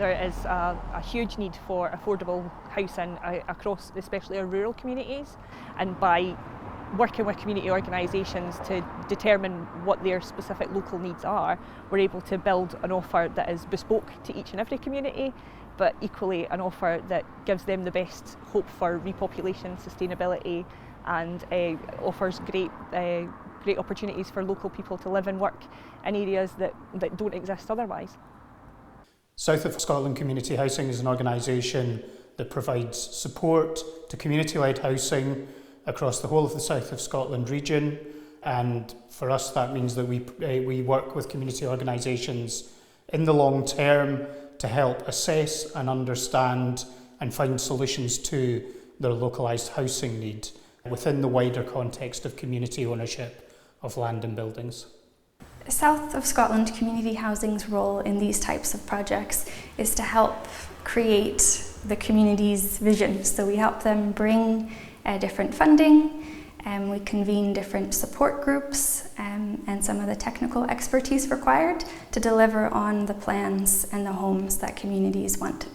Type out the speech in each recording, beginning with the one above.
There is a huge need for affordable housing across especially our rural communities, and by working with community organisations to determine what their specific local needs are, we're able to build an offer that is bespoke to each and every community, but equally an offer that gives them the best hope for repopulation, sustainability, and offers great opportunities for local people to live and work in areas that don't exist otherwise. South of Scotland Community Housing is an organisation that provides support to community-led housing across the whole of the South of Scotland region, and for us that means that we work with community organisations in the long term to help assess and understand and find solutions to their localised housing need within the wider context of community ownership of land and buildings. South of Scotland Community Housing's role in these types of projects is to help create the community's vision. So we help them bring different funding, we convene different support groups and some of the technical expertise required to deliver on the plans and the homes that communities want.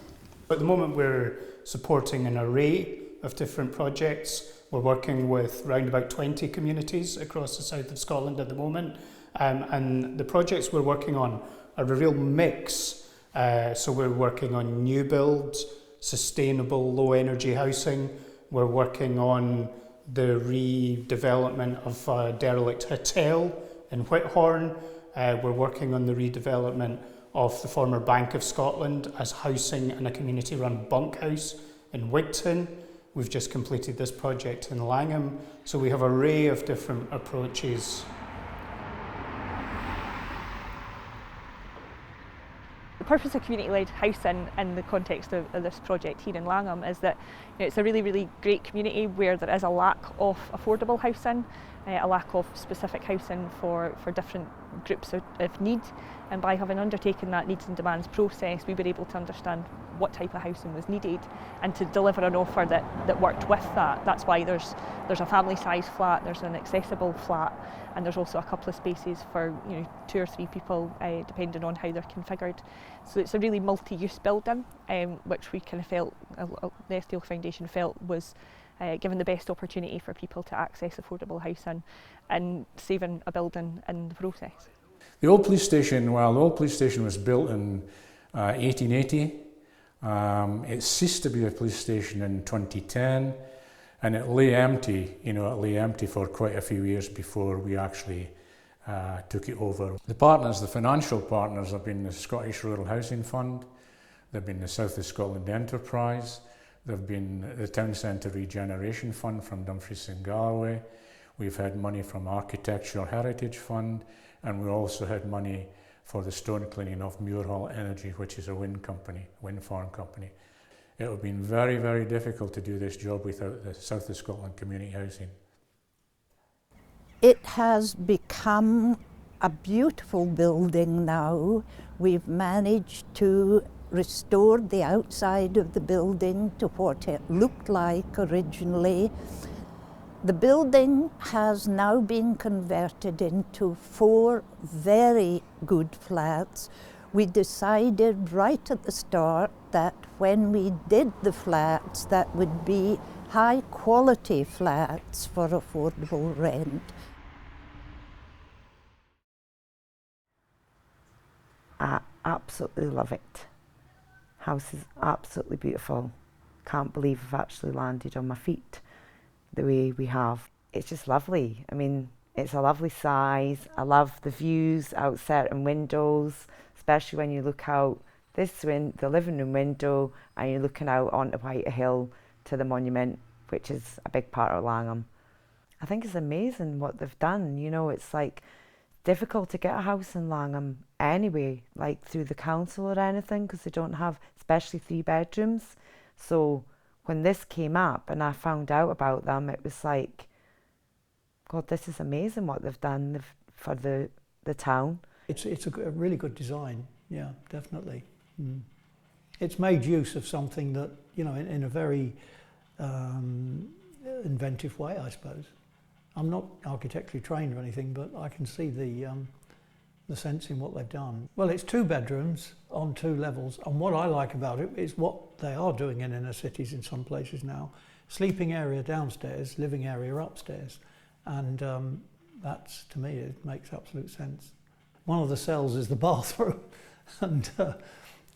At the moment we're supporting an array of different projects. We're working with around about 20 communities across the south of Scotland at the moment, and the projects we're working on are a real mix. So we're working on new build, sustainable low energy housing. We're working on the redevelopment of a derelict hotel in Whithorn. We're working on the redevelopment of the former Bank of Scotland as housing in a community-run bunkhouse in Wigton. We've just completed this project in Langham. So we have an array of different approaches. The purpose of community-led housing in the context of this project here in Langham is that it's a really, really great community where there is a lack of affordable housing, a lack of specific housing for different groups of need, and by having undertaken that needs and demands process we were able to understand what type of housing was needed and to deliver an offer that worked with that. That's why there's a family size flat, there's an accessible flat, and there's also a couple of spaces for 2 or 3 people depending on how they're configured. So it's a really multi-use building, which we kind of felt, the Eskdale Foundation felt was given the best opportunity for people to access affordable housing and saving a building in the process. The old police station, well, the old police station was built in 1880. It ceased to be a police station in 2010, and it lay empty, for quite a few years before we actually took it over. The partners, the financial partners, have been the Scottish Rural Housing Fund, they've been the South of Scotland Enterprise, they've been the Town Centre Regeneration Fund from Dumfries and Galloway, we've had money from Architectural Heritage Fund, and we also had money for the stone cleaning of Muirhall Energy, which is a wind farm company. It would have been very, very difficult to do this job without the South of Scotland Community Housing. It has become a beautiful building now. We've managed to restore the outside of the building to what it looked like originally. The building has now been converted into 4 very good flats. We decided right at the start that when we did the flats, that would be high quality flats for affordable rent. I absolutely love it. House is absolutely beautiful. Can't believe I've actually landed on my feet the way we have. It's just lovely. I mean, it's a lovely size. I love the views out certain windows, especially when you look out the living room window and you're looking out onto Whitehill to the monument, which is a big part of Langham. I think it's amazing what they've done. It's like difficult to get a house in Langham anyway, like through the council or anything, because they don't have, especially 3 bedrooms. So when this came up and I found out about them, it was like, God, this is amazing what they've done for the town. It's a really good design, yeah, definitely. It's made use of something that, in a very inventive way, I suppose. I'm not architecturally trained or anything, but I can see the the sense in what they've done. Well, it's 2 bedrooms on 2 levels, and what I like about it is what they are doing in inner cities in some places now. Sleeping area downstairs, living area upstairs, and that's, to me, it makes absolute sense. One of the cells is the bathroom, and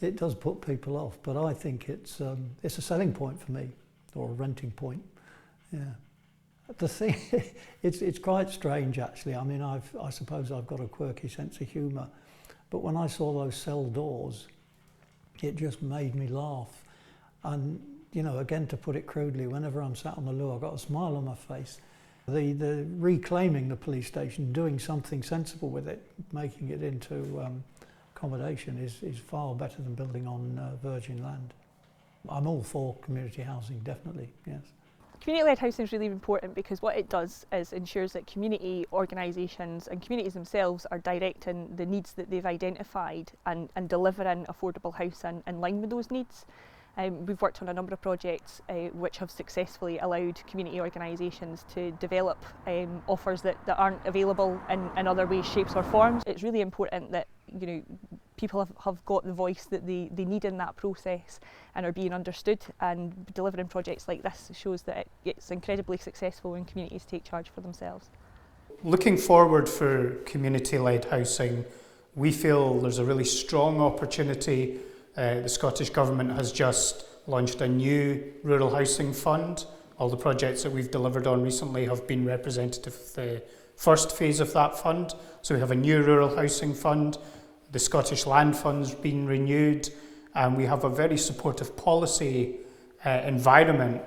it does put people off, but I think it's a selling point for me, or a renting point. Yeah. The thing, it's quite strange actually. I mean, I suppose I've got a quirky sense of humour, but when I saw those cell doors, it just made me laugh. And you know, again, to put it crudely, whenever I'm sat on the loo, I've got a smile on my face. The reclaiming the police station, doing something sensible with it, making it into accommodation is far better than building on virgin land. I'm all for community housing, definitely, yes. Community-led housing is really important because what it does is ensures that community organisations and communities themselves are directing the needs that they've identified and delivering affordable housing in line with those needs. We've worked on a number of projects which have successfully allowed community organisations to develop offers that aren't available in other ways, shapes or forms. It's really important that, you know, people have got the voice that they need in that process and are being understood, and delivering projects like this shows that it's incredibly successful when communities take charge for themselves. Looking forward for community-led housing, we feel there's a really strong opportunity. The Scottish Government has just launched a new rural housing fund. All the projects that we've delivered on recently have been representative of the first phase of that fund. So we have a new rural housing fund. The Scottish Land Fund's been renewed, and we have a very supportive policy environment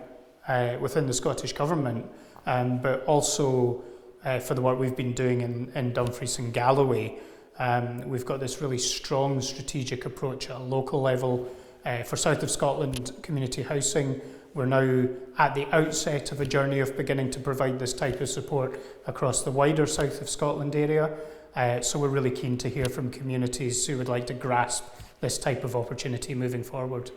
within the Scottish Government, but also for the work we've been doing in Dumfries and Galloway. We've got this really strong strategic approach at a local level. For South of Scotland community housing, we're now at the outset of a journey of beginning to provide this type of support across the wider South of Scotland area. So we're really keen to hear from communities who would like to grasp this type of opportunity moving forward.